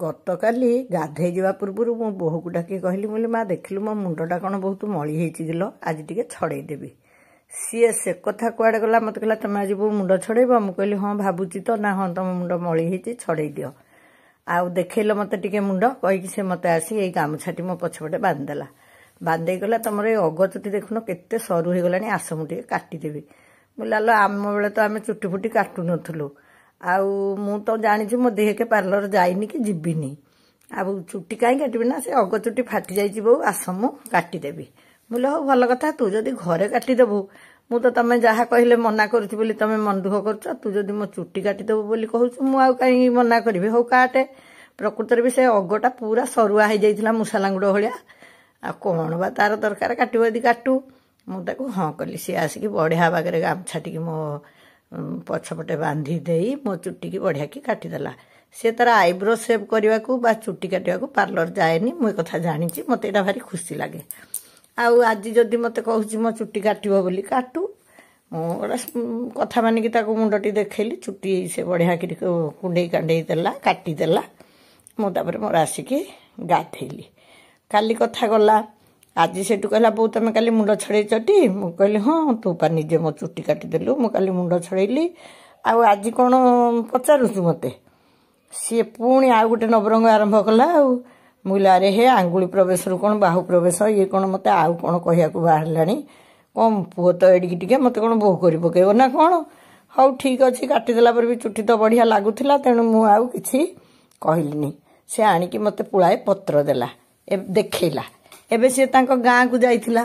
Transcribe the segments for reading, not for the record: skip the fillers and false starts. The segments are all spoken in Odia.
ଗତକାଲି ଗାଧେଇ ଯିବା ପୂର୍ବରୁ ମୋ ବୋହୂକୁ ଡାକି କହିଲି ମୁଁ ମା ଦେଖିଲୁ ମୋ ମୁଣ୍ଡଟା କ'ଣ ବହୁତ ମଳି ହେଇଛି କିଲୋ ଆଜି ଟିକେ ଛଡ଼େଇ ଦେବି। ସିଏ ସେ କଥା କୁଆଡ଼େ ଗଲା ମୋତେ କହିଲା ତମେ ଆଜି ବୋଉ ମୁଣ୍ଡ ଛଡ଼େଇବ। ମୁଁ କହିଲି ହଁ ଭାବୁଛି ତ। ନା ହଁ ତମ ମୁଣ୍ଡ ମଳି ହେଇଛି ଛଡ଼େଇ ଦିଅ। ଆଉ ଦେଖେଇଲ ମୋତେ ଟିକେ ମୁଣ୍ଡ କହିକି ସେ ମୋତେ ଆସି ଏଇ ଗାମୁଛାଟି ମୋ ପଛପଟେ ବାନ୍ଧିଦେଲା। ବାନ୍ଧେଇ ଗଲା ତମର ଏଇ ଅଗଚୁଟି ଦେଖୁନ କେତେ ସରୁ ହେଇଗଲାଣି, ଆସ ମୁଁ ଟିକେ କାଟିଦେବି। ମୁଁ ଲାଲ ଆମ ବେଳେ ତ ଆମେ ଚୁଟି ଫୁଟି କାଟୁ ନଥିଲୁ। ଆଉ ମୁଁ ତ ଜାଣିଛି ମୋ ଦେହକେ ପାର୍ଲର ଯାଇନି କି ଯିବିନି। ଆଉ ଚୁଟି କାହିଁ କାଟିବି ନା, ସେ ଅଗଚୁଟି ଫାଟି ଯାଇଛି ବୋଉ, ଆସ ମୁଁ କାଟିଦେବି। ମୁଁ କହିଲି ହଉ ଭଲ କଥା, ତୁ ଯଦି ଘରେ କାଟିଦେବୁ, ମୁଁ ତ ତମେ ଯାହା କହିଲେ ମନା କରୁଛି ବୋଲି ତମେ ମନ ଦୁଃଖ କରୁଛ। ତୁ ଯଦି ମୋ ଚୁଟି କାଟିଦେବୁ ବୋଲି କହୁଛୁ ମୁଁ ଆଉ କାହିଁକି ମନା କରିବି। ହଉ କାଟେ। ପ୍ରକୃତରେ ବି ସେ ଅଗଟା ପୁରା ସରୁଆ ହେଇଯାଇଥିଲା ମୂଷାଲାଙ୍ଗୁଡ଼ ଭଳିଆ। ଆଉ କ'ଣ ବା ତାର ଦରକାର, କାଟିବ ଯଦି କାଟୁ। ମୁଁ ତାକୁ ହଁ କଲି। ସିଏ ଆସିକି ବଢ଼ିଆ ବାଗରେ ଗାମୁଛାଟିକି ମୋ ପଛପଟେ ବାନ୍ଧି ଦେଇ ମୋ ଚୁଟିକି ବଢ଼ିଆକି କାଟିଦେଲା। ସେ ତାର ଆଇବ୍ରୋ ସେଭ୍ କରିବାକୁ ବା ଚୁଟି କାଟିବାକୁ ପାର୍ଲର ଯାଏନି, ମୁଁ ଏ କଥା ଜାଣିଛି। ମୋତେ ଏଇଟା ଭାରି ଖୁସି ଲାଗେ। ଆଉ ଆଜି ଯଦି ମୋତେ କହୁଛି ମୋ ଚୁଟି କାଟିବ ବୋଲି କାଟୁ। ମୁଁ ଗୋଟେ କଥା ମାନିକି ତାକୁ ମୁଣ୍ଡଟି ଦେଖେଇଲି। ଚୁଟି ସେ ବଢ଼ିଆକିରି କୁଣ୍ଡେଇ କାଣ୍ଡେଇ ଦେଲା, କାଟିଦେଲା। ମୁଁ ତାପରେ ମୋର ଆସିକି ଗାଧେଇଲି। କାଲି କଥା ଗଲା। ଆଜି ସେଠୁ କହିଲା ବୋଉ ତମେ କାଲି ମୁଣ୍ଡ ଛଡ଼େଇଛଟି? ମୁଁ କହିଲି ହଁ, ତୁ ପା ନିଜେ ମୋ ଚୁଟି କାଟିଦେଲୁ, ମୁଁ କାଲି ମୁଣ୍ଡ ଛଡ଼େଇଲି। ଆଉ ଆଜି କ'ଣ ପଚାରୁଛୁ ମୋତେ? ସିଏ ପୁଣି ଆଉ ଗୋଟେ ନବରଙ୍ଗ ଆରମ୍ଭ କଲା। ଆଉ ମୁଁ କହିଲି ଆରେ ହେ, ଆଙ୍ଗୁଳି ପ୍ରବେଶରୁ କ'ଣ ବାହୁ ପ୍ରବେଶ, ଇଏ କ'ଣ ମୋତେ ଆଉ କ'ଣ କହିବାକୁ ବାହାରିଲାଣି। କ'ଣ ପୁଅ ତ ଏଡ଼ିକି ଟିକେ, ମୋତେ କ'ଣ ବୋହୂ କରି ପକେଇବ ନା କ'ଣ? ହଉ ଠିକ୍ ଅଛି। କାଟିଦେଲା ପରେ ବି ଚୁଟି ତ ବଢ଼ିଆ ଲାଗୁଥିଲା, ତେଣୁ ମୁଁ ଆଉ କିଛି କହିଲିନି। ସେ ଆଣିକି ମୋତେ ପୁଳାଏ ପତ୍ର ଦେଲା, ଦେଖେଇଲା। ଏବେ ସିଏ ତାଙ୍କ ଗାଁକୁ ଯାଇଥିଲା।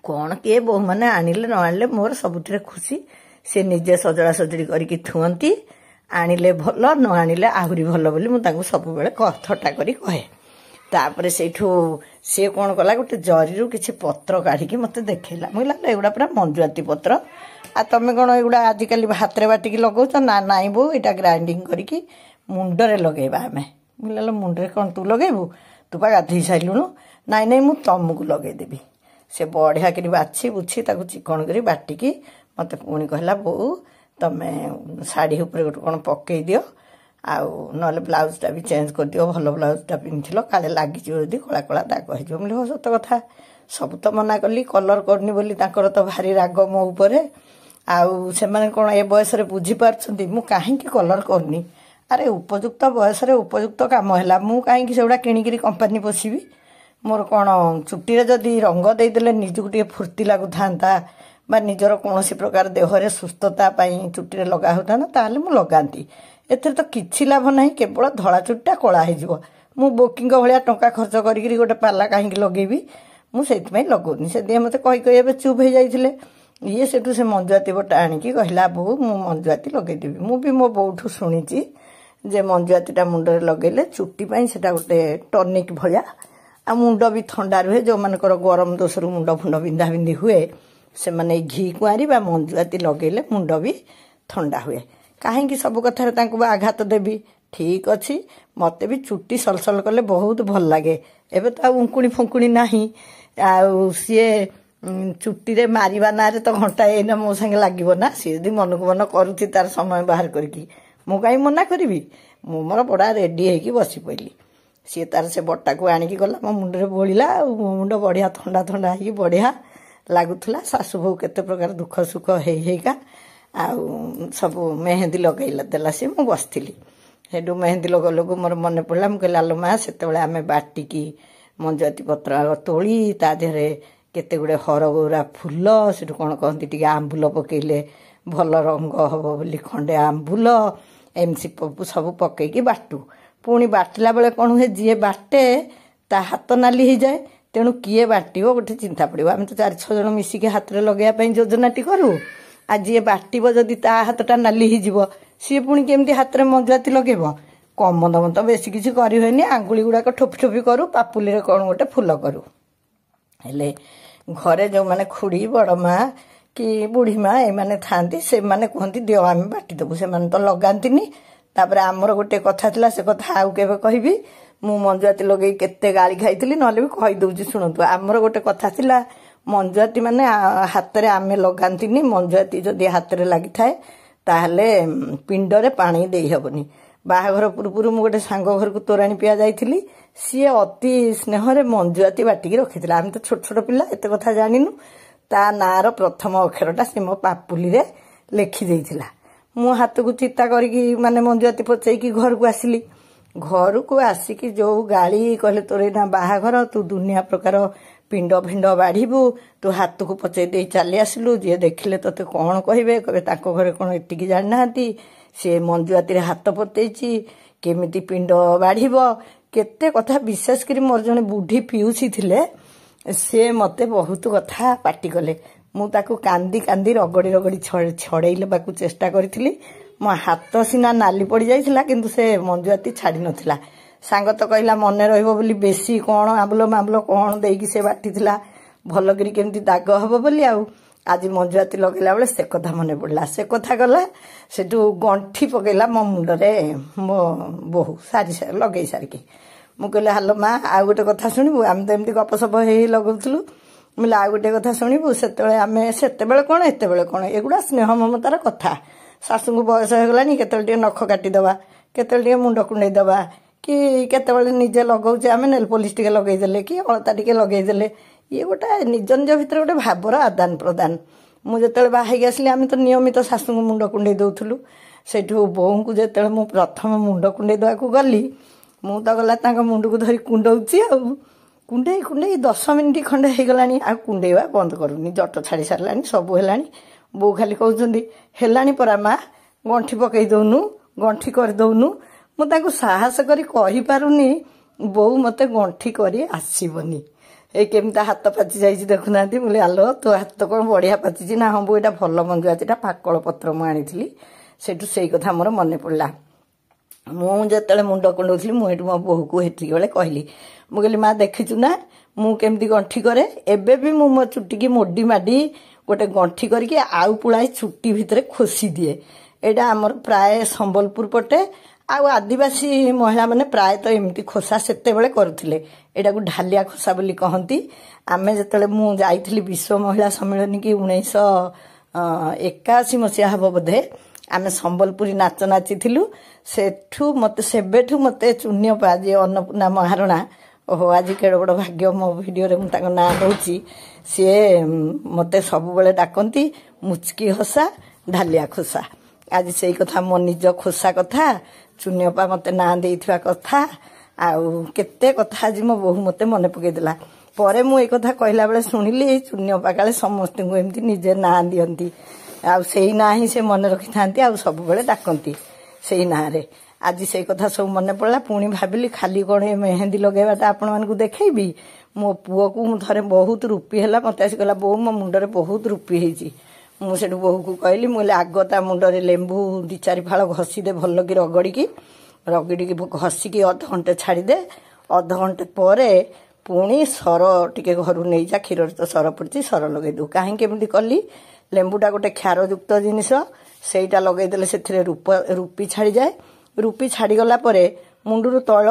କ'ଣ କିଏ ବୋହୂମାନେ ଆଣିଲେ ନ ଆଣିଲେ ମୋର ସବୁଥିରେ ଖୁସି। ସେ ନିଜେ ସଜଡ଼ା ସଜଡ଼ି କରିକି ଥୁଅନ୍ତି। ଆଣିଲେ ଭଲ, ନ ଆଣିଲେ ଆହୁରି ଭଲ ବୋଲି ମୁଁ ତାଙ୍କୁ ସବୁବେଳେ ଥଟ୍ଟା କରି କହେ। ତାପରେ ସେଇଠୁ ସିଏ କ'ଣ କଲା, ଗୋଟେ ଜରିରୁ କିଛି ପତ୍ର କାଢ଼ିକି ମୋତେ ଦେଖେଇଲା। ମୁଁ କହିଲା ଏଗୁଡ଼ା ପୁରା ମଞ୍ଜୁଆତି ପତ୍ର। ଆଉ ତମେ କ'ଣ ଏଗୁଡ଼ା ଆଜିକାଲି ହାତରେ ବାଟିକି ଲଗାଉଛ? ନା ନାଇଁ ବୋଉ, ଏଇଟା ଗ୍ରାଇଣ୍ଡିଙ୍ଗ କରିକି ମୁଣ୍ଡରେ ଲଗେଇବା ଆମେ। ମୁଁ କହିଲା ମୁଣ୍ଡରେ କ'ଣ ତୁ ଲଗେଇବୁ? ତୁ ପା ଗାଧେଇ ସାରିଲୁଣୁ। ନାଇଁ ନାଇଁ, ମୁଁ ତମକୁ ଲଗେଇଦେବି। ସେ ବଢ଼ିଆ କରି ବାଛି ବୁଛି ତାକୁ ଚିକଣ କରି ବାଟିକି ମୋତେ ପୁଣି କହିଲା ବୋଉ ତମେ ଶାଢ଼ୀ ଉପରେ ଗୋଟେ କ'ଣ ପକେଇ ଦିଅ, ଆଉ ନହେଲେ ବ୍ଲାଉଜଟା ବି ଚେଞ୍ଜ କରିଦିଅ। ଭଲ ବ୍ଲାଉଜଟା ପିନ୍ଧିଥିଲ, କାଳେ ଲାଗିଯିବ ଯଦି କଳା କଳା ଦାଗ ହେଇଯିବ। ମୁଁ କହିଲି ହଁ ସତ କଥା। ସବୁ ତ ମନା କଲି, କଲର୍ କରୁନି ବୋଲି ତାଙ୍କର ତ ଭାରି ରାଗ ମୋ ଉପରେ। ଆଉ ସେମାନେ କ'ଣ ଏ ବୟସରେ ବୁଝିପାରୁଛନ୍ତି ମୁଁ କାହିଁକି କଲର୍ କରୁନି? ଆରେ ଉପଯୁକ୍ତ ବୟସରେ ଉପଯୁକ୍ତ କାମ ହେଲା, ମୁଁ କାହିଁକି ସେଗୁଡ଼ା କିଣିକିରି କମ୍ପାନୀ ପୋଷିବି? ମୋର କ'ଣ ଚୁଟିରେ ଯଦି ରଙ୍ଗ ଦେଇଦେଲେ ନିଜକୁ ଟିକେ ଫୁର୍ତ୍ତି ଲାଗୁଥାନ୍ତା, ବା ନିଜର କୌଣସି ପ୍ରକାର ଦେହରେ ସୁସ୍ଥତା ପାଇଁ ଚୁଟିରେ ଲଗା ହେଉଥାନ୍ତା, ତାହେଲେ ମୁଁ ଲଗାନ୍ତି। ଏଥିରେ ତ କିଛି ଲାଭ ନାହିଁ, କେବଳ ଧଳା ଚୁଟିଟା କଳା ହେଇଯିବ। ମୁଁ ବୋକିଙ୍କ ଭଳିଆ ଟଙ୍କା ଖର୍ଚ୍ଚ କରିକିରି ଗୋଟେ ପାଲା କାହିଁକି ଲଗେଇବି? ମୁଁ ସେଇଥିପାଇଁ ଲଗାଉନି। ସେଥିପାଇଁ ମୋତେ କହି କହି ଏବେ ଚୁପ୍ ହେଇଯାଇଥିଲେ। ଇଏ ସେଠୁ ସେ ମଞ୍ଜୁଆତି ବଟା ଆଣିକି କହିଲା ବୋଉ ମୁଁ ମଞ୍ଜୁଆତି ଲଗେଇଦେବି। ମୁଁ ବି ମୋ ବୋଉଠୁ ଶୁଣିଛି ଯେ ମଞ୍ଜୁଆତିଟା ମୁଣ୍ଡରେ ଲଗେଇଲେ ଚୁଟି ପାଇଁ ସେଟା ଗୋଟେ ଟନିକ୍ ଭଳିଆ, ଆଉ ମୁଣ୍ଡ ବି ଥଣ୍ଡା ରୁହେ। ଯେଉଁମାନଙ୍କର ଗରମ ଦୋଷରୁ ମୁଣ୍ଡ ଫୁଣ୍ଡ ବିନ୍ଧା ବିନ୍ଧି ହୁଏ, ସେମାନେ ଏଇ ଘି କୁଆଁରୀ ବା ମଞ୍ଜୁଆତି ଲଗେଇଲେ ମୁଣ୍ଡ ବି ଥଣ୍ଡା ହୁଏ। କାହିଁକି ସବୁ କଥାରେ ତାଙ୍କୁ ବା ଆଘାତ ଦେବି? ଠିକ୍ ଅଛି, ମୋତେ ବି ଚୁଟି ସଲସଲ କଲେ ବହୁତ ଭଲ ଲାଗେ। ଏବେ ତ ଆଉ ଉଙ୍କୁଣି ଫୁଙ୍କୁଣି ନାହିଁ। ଆଉ ସିଏ ଚୁଟିରେ ମାରିବା ନାଁରେ ତ ଘଣ୍ଟାଏ ଏଇନା ମୋ ସାଙ୍ଗେ ଲାଗିବ ନା। ସିଏ ଯଦି ମନକୁ ମନ କରୁଛି ତାର ସମୟ ବାହାର କରିକି, ମୁଁ କାହିଁ ମନା କରିବି? ମୁଁ ମୋର ବଢ଼ିଆ ରେଡ଼ି ହେଇକି ବସି ପଡ଼ିଲି। ସିଏ ତାର ସେ ବଟାକୁ ଆଣିକି ଗଲା, ମୋ ମୁଣ୍ଡରେ ବୋଳିଲା। ଆଉ ମୋ ମୁଣ୍ଡ ବଢ଼ିଆ ଥଣ୍ଡା ଥଣ୍ଡା ହେଇକି ବଢ଼ିଆ ଲାଗୁଥିଲା। ଶାଶୁ ବୋହୂ କେତେ ପ୍ରକାର ଦୁଃଖ ସୁଖ ହେଇକା ଆଉ ସବୁ ମେହେନ୍ଦି ଲଗେଇଲା ଦେଲା। ସେ ମୁଁ ବସିଥିଲି। ସେଠୁ ମେହେନ୍ଦି ଲଗେଇଲାକୁ ମୋର ମନେ ପଡ଼ିଲା। ମୁଁ କହିଲି ଆଲୋ ମା, ସେତେବେଳେ ଆମେ ବାଟିକି ମଞ୍ଜୁଆତି ପତ୍ର ତୋଳି ତା ଦେହରେ କେତେ ଗୁଡ଼ିଏ ହରଗୌରା ଫୁଲ, ସେଠୁ କ'ଣ କହନ୍ତି ଟିକେ ଆମ୍ବୁଲ ପକେଇଲେ ଭଲ ରଙ୍ଗ ହେବ ବୋଲି ଖଣ୍ଡେ ଆମ୍ବୁଲ, ଏମିତି ସବୁ ପକେଇକି ବାଟୁ। ପୁଣି ବାଟିଲା ବେଳେ କ'ଣ ହୁଏ, ଯିଏ ବାଟେ ତା ହାତ ନାଲି ହେଇଯାଏ। ତେଣୁ କିଏ ବାଟିବ ଗୋଟେ ଚିନ୍ତା ପଡ଼ିବ। ଆମେ ତ 4-6 ଜଣ ମିଶିକି ହାତରେ ଲଗେଇବା ପାଇଁ ଯୋଜନାଟି କରୁ। ଆଉ ଯିଏ ବାଟିବ ଯଦି ତା ହାତଟା ନାଲି ହେଇଯିବ, ସିଏ ପୁଣି କେମିତି ହାତରେ ମଞ୍ଜୁଆତି ଲଗେଇବ? କମ ଦମ ତ ବେଶୀ କିଛି କରିହୁଏନି। ଆଙ୍ଗୁଳି ଗୁଡ଼ାକ ଠୋପି ଠୋପି କରୁ, ପାପୁଲିରେ କ'ଣ ଗୋଟେ ଫୁଲ କରୁ। ହେଲେ ଘରେ ଯେଉଁମାନେ ଖୁଡ଼ି ବଡ଼ ମା କି ବୁଢ଼ୀ ମା ଏମାନେ ଥାଆନ୍ତି, ସେମାନେ କୁହନ୍ତି ଦିଅ ଆମେ ବାଟିଦେବୁ। ସେମାନେ ତ ଲଗାନ୍ତିନି। ତାପରେ ଆମର ଗୋଟେ କଥା ଥିଲା, ସେ କଥା ଆଉ କେବେ କହିବି। ମୁଁ ମଞ୍ଜୁଆତି ଲଗେଇ କେତେ ଗାଳି ଖାଇଥିଲି, ନହେଲେ ବି କହିଦେଉଛି ଶୁଣନ୍ତୁ। ଆମର ଗୋଟେ କଥା ଥିଲା, ମଞ୍ଜୁଆତି ମାନେ ହାତରେ ଆମେ ଲଗାନ୍ତିନି। ମଞ୍ଜୁଆତି ଯଦି ହାତରେ ଲାଗିଥାଏ ତାହେଲେ ପିଣ୍ଡରେ ପାଣି ଦେଇହେବନି। ବାହାଘର ପୂର୍ବରୁ ମୁଁ ଗୋଟେ ସାଙ୍ଗ ଘରକୁ ତୋରାଣୀ ପିଆ ଯାଇଥିଲି। ସିଏ ଅତି ସ୍ନେହରେ ମଞ୍ଜୁଆତି ବାଟିକି ରଖିଥିଲା। ଆମେ ତ ଛୋଟ ଛୋଟ ପିଲା ଏତେ କଥା ଜାଣିନୁ। ତା ନାଁର ପ୍ରଥମ ଅକ୍ଷରଟା ସେ ମୋ ପାପୁଲିରେ ଲେଖି ଦେଇଥିଲା। ମୁଁ ହାତକୁ ଚିତା କରିକି ମାନେ ମଞ୍ଜୁଆତି ପଚେଇକି ଘରକୁ ଆସିଲି। ଘରକୁ ଆସିକି ଯୋଉ ଗାଳି କହିଲେ, ତୋର ଏଇନା ବାହାଘର, ତୁ ଦୁନିଆ ପ୍ରକାର ପିଣ୍ଡ ଫିଣ୍ଡ ବାଢିବୁ, ତୁ ହାତକୁ ପଚେଇ ଦେଇ ଚାଲି ଆସିଲୁ, ଯିଏ ଦେଖିଲେ ତତେ କଣ କହିବେ, କହିବେ ତାଙ୍କ ଘରେ କଣ ଏତିକି ଜାଣିନାହାନ୍ତି, ସିଏ ମଞ୍ଜୁଆତିରେ ହାତ ପତେଇଛି, କେମିତି ପିଣ୍ଡ ବାଢିବ, କେତେ କଥା। ବିଶେଷ କରି ମୋର ଜଣେ ବୁଢୀ ପିଉସୀ ଥିଲେ, ସେ ମତେ ବହୁତ କଥା ପାଟି କଲେ। ମୁଁ ତାକୁ କାନ୍ଦି କାନ୍ଦି ରଗଡ଼ି ରଗଡ଼ି ଛଡେଇବାକୁ ଚେଷ୍ଟା କରିଥିଲି। ମୋ ହାତ ସିନା ନାଲି ପଡି ଯାଇଥିଲା, କିନ୍ତୁ ସେ ମଞ୍ଜୁଆତି ଛାଡି ନଥିଲା। ସାଙ୍ଗ ତ କହିଲା ମନେ ରହିବ ବୋଲି ବେଶୀ କଣ ଆମ୍ବୁଲ ମାମ୍ବୁଲ କଣ ଦେଇକି ସେ ବାଟିଥିଲା, ଭଲକରି କେମିତି ଦାଗ ହବ ବୋଲି। ଆଉ ଆଜି ମଞ୍ଜୁଆତି ଲଗେଇଲା ବେଳେ ସେ କଥା ମନେ ପଡିଲା। ସେ କଥା ଗଲା, ସେଠୁ ଗଣ୍ଠି ପକେଇଲା ମୋ ମୁଣ୍ଡରେ ମୋ ବୋହୂ ଲଗେଇ ସାରିକି। ମୁଁ କହିଲି, ହାଲୋ ମା, ଆଉ ଗୋଟେ କଥା ଶୁଣିବୁ? ଆମେ ତ ଏମିତି ଗପସପ ହେଇ ଲଗଉଥିଲୁ। ମୁଁ କହିଲି, ଆଉ ଗୋଟେ କଥା ଶୁଣିବୁ? ସେତେବେଳେ କଣ ଏତେବେଳେ କଣ, ଏଗୁଡା ସ୍ନେହ ମମତାର କଥା। ଶାଶୁଙ୍କୁ ବୟସ ହେଇଗଲାଣି, କେତେବେଳେ ଟିକେ ନଖ କାଟିଦବା, କେତେବେଳେ ଟିକେ ମୁଣ୍ଡ କୁଣ୍ଡେଇ ଦବା, କି କେତେବେଳେ ନିଜେ ଲଗଉଛେ ଆମେ ନେଲ ପଲିସ ଟିକେ ଲଗେଇଦେଲେ, କି ଅଳତା ଟିକେ ଲଗେଇଦେଲେ, ଇଏ ଗୋଟେ ନିଜ ନିଜ ଭିତରେ ଗୋଟେ ଭାବର ଆଦାନ ପ୍ରଦାନ। ମୁଁ ଯେତେବେଳେ ବାହା ହେଇକି ଆସିଲି, ଆମେ ତ ନିୟମିତ ଶାଶୁଙ୍କୁ ମୁଣ୍ଡ କୁଣ୍ଡେଇ ଦଉଥିଲୁ। ସେଇଠୁ ବୋଉଙ୍କୁ ଯେତେବେଳେ ମୁଁ ପ୍ରଥମ ମୁଣ୍ଡ କୁଣ୍ଡେଇ ଦେବାକୁ ଗଲି, ମୁଁ ତ ଗଲା ତାଙ୍କ ମୁଣ୍ଡକୁ ଧରି କୁଣ୍ଡଉଛି। ଆଉ କୁଣ୍ଡେଇ 10 ମିନିଟ୍ ଖଣ୍ଡେ ହେଇଗଲାଣି, ଆଉ କୁଣ୍ଡେଇବା ବନ୍ଦ କରୁନି। ଜଟ ଛାଡ଼ି ସାରିଲାଣି, ସବୁ ହେଲାଣି। ବୋଉ ଖାଲି କହୁଛନ୍ତି, ହେଲାଣି ପରା ମା, ଗଣ୍ଠି ପକେଇ ଦଉନୁ, ଗଣ୍ଠି କରିଦଉନୁ। ମୁଁ ତାଙ୍କୁ ସାହସ କରି କହିପାରୁନି, ବୋଉ ମତେ ଗଣ୍ଠି କରି ଆସିବନି। ଏଇ କେମିତି ହାତ ପାଚି ଯାଇଛି ଦେଖୁନାହାନ୍ତି। ମୁଁ କହିଲି, ଆଲୋ ତୋ ହାତ କଣ ବଢିଆ ପାଚିଛି? ନା ହଁ ବୋଉ, ଏଇଟା ଭଲ ମଞ୍ଜୁଆତିଟା, ପାକଳ ପତ୍ର ମୁଁ ଆଣିଥିଲି। ସେଇଠୁ ସେଇ କଥା ମୋର ମନେ ପଡିଲା। ମୁଁ ଯେତେବେଳେ ମୁଣ୍ଡ କୁଣ୍ଡଉଥିଲି, ମୁଁ ଏଇଠୁ ମୋ ବୋହୂକୁ ହେତିକି ବେଳେ କହିଲି, ମୁଁ କହିଲି, ମା ଦେଖିଛୁ ନା ମୁଁ କେମିତି ଗଣ୍ଠି କରେ? ଏବେ ବି ମୁଁ ମୋ ଚୁଟିକି ମୋଡି ମାଡି ଗୋଟେ ଗଣ୍ଠି କରିକି ଆଉ ପୁଳାଏ ଚୁଟି ଭିତରେ ଖୋସି ଦିଏ। ଏଇଟା ଆମର ପ୍ରାୟ ସମ୍ବଲପୁର ପଟେ ଆଉ ଆଦିବାସୀ ମହିଳାମାନେ ପ୍ରାୟତଃ ଏମିତି ଖୋସା ସେତେବେଳେ କରୁଥିଲେ। ଏଇଟାକୁ ଢାଲିଆ ଖୋସା ବୋଲି କହନ୍ତି। ଆମେ ଯେତେବେଳେ ମୁଁ ଯାଇଥିଲି ବିଶ୍ୱ ମହିଳା ସମ୍ମିଳନୀ କି 1981 ମସିହା ହବ ବୋଧେ, ଆମେ ସମ୍ବଲପୁରୀ ନାଚ ନାଚିଥିଲୁ। ସେବେଠୁ ମତେ ଚୁନ୍ୟପା, ଯିଏ ଅନ୍ନପୂର୍ଣ୍ଣା ମହାରଣା, ଓହୋ ଆଜି କେଡେ ବଡ ଭାଗ୍ୟ, ମୋ ଭିଡିଓରେ ମୁଁ ତାଙ୍କ ନାଁ ଦଉଛି, ସିଏ ମତେ ସବୁବେଳେ ଡାକନ୍ତି ମୁଚକି ହସା, ଢାଲିଆ ଖୋସା। ଆଜି ସେଇ କଥା, ମୋ ନିଜ ଖୋସା କଥା, ଚୁନ୍ୟପା ମତେ ନାଁ ଦେଇଥିବା କଥା, ଆଉ କେତେ କଥା ଆଜି ମୋ ବୋହୂ ମତେ ମନେ ପକେଇଦେଲା। ପରେ ମୁଁ ଏଇ କଥା କହିଲା ବେଳେ ଶୁଣିଲି, ଚୁନ୍ୟପା କାଳେ ସମସ୍ତଙ୍କୁ ଏମିତି ନିଜେ ନାଁ ଦିଅନ୍ତି, ଆଉ ସେଇ ନାଁ ହିଁ ସେ ମନେ ରଖିଥାନ୍ତି, ଆଉ ସବୁବେଳେ ଡାକନ୍ତି ସେଇ ନାଁରେ। ଆଜି ସେଇ କଥା ସବୁ ମନେ ପଡିଲା। ପୁଣି ଭାବିଲି, ଖାଲି କଣ ଏ ମେହେନ୍ଦି ଲଗେଇବାଟା ଆପଣମାନଙ୍କୁ ଦେଖେଇବି? ମୋ ପୁଅକୁ ମୁଁ ଥରେ ବହୁତ ରୁପି ହେଲା, ମତେ ଆସି କହିଲା, ବୋଉ ମୋ ମୁଣ୍ଡରେ ବହୁତ ରୁପି ହେଇଛି। ମୁଁ ସେଠୁ ବୋହୂକୁ କହିଲି, ମୁଁ କହିଲି, ଆଗ ତା ମୁଣ୍ଡରେ ଲେମ୍ବୁ 2-4 ଫାଳ ଘଷିଦେ, ଭଲକି ରଗଡ଼ିକି ଘଷିକି ଅଧଘଣ୍ଟେ ଛାଡ଼ିଦେ। ଅଧଘଣ୍ଟେ ପରେ ପୁଣି ସର ଟିକେ ଘରୁ ନେଇଯା, କ୍ଷୀରରେ ତ ସର ପଡିଛି, ସର ଲଗେଇ ଦଉ। କାହିଁକି ଏମିତି କଲି? ଲେମ୍ବୁଟା ଗୋଟେ କ୍ଷାରଯୁକ୍ତ ଜିନିଷ, ସେଇଟା ଲଗେଇଦେଲେ ସେଥିରେ ରୁପି ଛାଡ଼ିଯାଏ। ରୁପି ଛାଡ଼ିଗଲା ପରେ ମୁଣ୍ଡରୁ ତଳ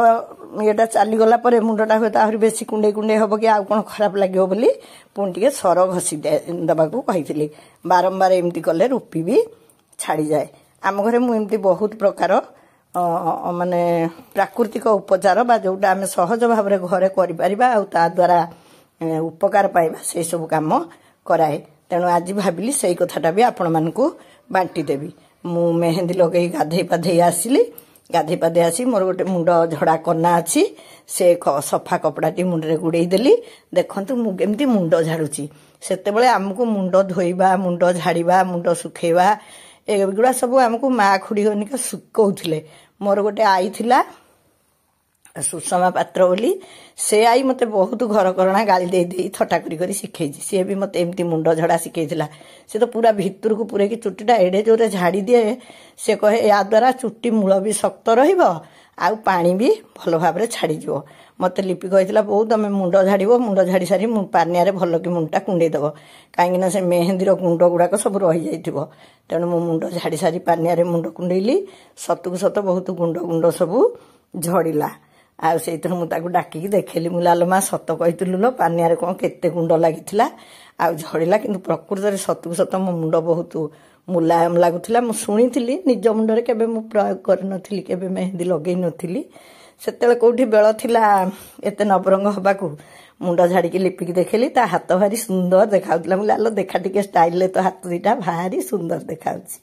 ଇଏଟା ଚାଲିଗଲା ପରେ ମୁଣ୍ଡଟା ହୁଏତ ଆହୁରି ବେଶୀ କୁଣ୍ଡେଇ କୁଣ୍ଡେଇ ହବ କି ଆଉ କଣ ଖରାପ ଲାଗିବ ବୋଲି ପୁଣି ଟିକେ ସର ଘଷି ଦେବାକୁ କହିଥିଲି। ବାରମ୍ବାର ଏମିତି କଲେ ରୁପି ବି ଛାଡ଼ିଯାଏ। ଆମ ଘରେ ମୁଁ ଏମିତି ବହୁତ ପ୍ରକାର ମାନେ ପ୍ରାକୃତିକ ଉପଚାର ବା ଯୋଉଟା ଆମେ ସହଜ ଭାବରେ ଘରେ କରିପାରିବା ଆଉ ତା ଦ୍ୱାରା ଉପକାର ପାଇବା, ସେଇ ସବୁ କାମ କରାଏ। ତେଣୁ ଆଜି ଭାବିଲି ସେଇ କଥାଟା ବି ଆପଣମାନଙ୍କୁ ବାଣ୍ଟିଦେବି। ମୁଁ ମେହେନ୍ଦି ଲଗେଇ ଗାଧେଇ ପାଧେଇ ଆସିଲି। ଗାଧେଇ ପାଧେଇ ଆସି ମୋର ଗୋଟେ ମୁଣ୍ଡ ଝଡ଼ା କନା ଅଛି, ସେ ସଫା କପଡ଼ାଟି ମୁଣ୍ଡରେ ଗୁଡ଼େଇ ଦେଲି। ଦେଖନ୍ତୁ ମୁଁ କେମିତି ମୁଣ୍ଡ ଝାଡ଼ୁଛି। ସେତେବେଳେ ଆମକୁ ମୁଣ୍ଡ ଧୋଇବା, ମୁଣ୍ଡ ଝାଡ଼ିବା, ମୁଣ୍ଡ ଶୁଖେଇବା, ଏଗୁଡ଼ା ସବୁ ଆମକୁ ମା ଖୁଡ଼ି ହରିକା ଶିଖଉଥିଲେ। ମୋର ଗୋଟେ ଆଈ ଥିଲା, ସୁଷମା ପାତ୍ର ବୋଲି, ସେ ଆଈ ମତେ ବହୁତ ଘରକରଣା ଗାଳି ଦେଇ ଦେଇ ଥଟ୍ଟା କରି ଶିଖେଇଛି। ସିଏ ବି ମତେ ଏମିତି ମୁଣ୍ଡ ଝଡ଼ା ଶିଖେଇଥିଲା। ସେ ତ ପୁରା ଭିତରକୁ ପୁରେଇକି ଚୁଟିଟା ଏଡେ ଜୋରେ ଝାଡ଼ି ଦିଏ। ସେ କହେ, ୟା ଦ୍ୱାରା ଚୁଟି ମୂଳ ବି ଶକ୍ତ ରହିବ, ଆଉ ପାଣି ବି ଭଲ ଭାବରେ ଛାଡ଼ିଯିବ। ମତେ ଲିପି କହିଥିଲା, ବୋଉ ତମେ ମୁଣ୍ଡ ଝାଡ଼ିବ, ମୁଣ୍ଡ ଝାଡ଼ି ସାରି ପାନିଆରେ ଭଲକି ମୁଣ୍ଡଟା କୁଣ୍ଡେଇ ଦବ, କାହିଁକିନା ସେ ମେହେନ୍ଦିର ଗୁଣ୍ଡ ଗୁଡ଼ାକ ସବୁ ରହିଯାଇଥିବ। ତେଣୁ ମୁଁ ମୁଣ୍ଡ ଝାଡ଼ି ସାରି ପାନିଆରେ ମୁଣ୍ଡ କୁଣ୍ଡେଇଲି। ସତକୁ ସତ ବହୁତ ଗୁଣ୍ଡ ସବୁ ଝଡ଼ିଲା। ଆଉ ସେଇଥିରୁ ମୁଁ ତାକୁ ଡାକିକି ଦେଖେଇଲି, ମୁଁ ଲାଲ ମା ସତ କହିଥିଲୁ ଲୋ, ପାନିଆରେ କଣ କେତେ ଗୁଣ୍ଡ ଲାଗିଥିଲା ଆଉ ଝଡ଼ିଲା, କିନ୍ତୁ ପ୍ରକୃତରେ ସତକୁ ସତ ମୋ ମୁଣ୍ଡ ବହୁତ ମୁଲାୟମ ଲାଗୁଥିଲା। ମୁଁ ଶୁଣିଥିଲି, ନିଜ ମୁଣ୍ଡରେ କେବେ ମୁଁ ପ୍ରୟୋଗ କରିନଥିଲି, କେବେ ମେହେନ୍ଦି ଲଗେଇ ନଥିଲି। ସେତେବେଳେ କେଉଁଠି ବେଳ ଥିଲା ଏତେ ନବରଙ୍ଗ ହେବାକୁ। ମୁଣ୍ଡ ଝାଡ଼ିକି ଲିପିକି ଦେଖେଇଲି, ତା ହାତ ଭାରି ସୁନ୍ଦର ଦେଖାଯାଉଥିଲା। ମୁଁ କହିଲି ଆଲୋ ଦେଖା ଟିକେ ଷ୍ଟାଇଲରେ ତ ହାତ ଦୁଇଟା ଭାରି ସୁନ୍ଦର ଦେଖାଯାଉଛି।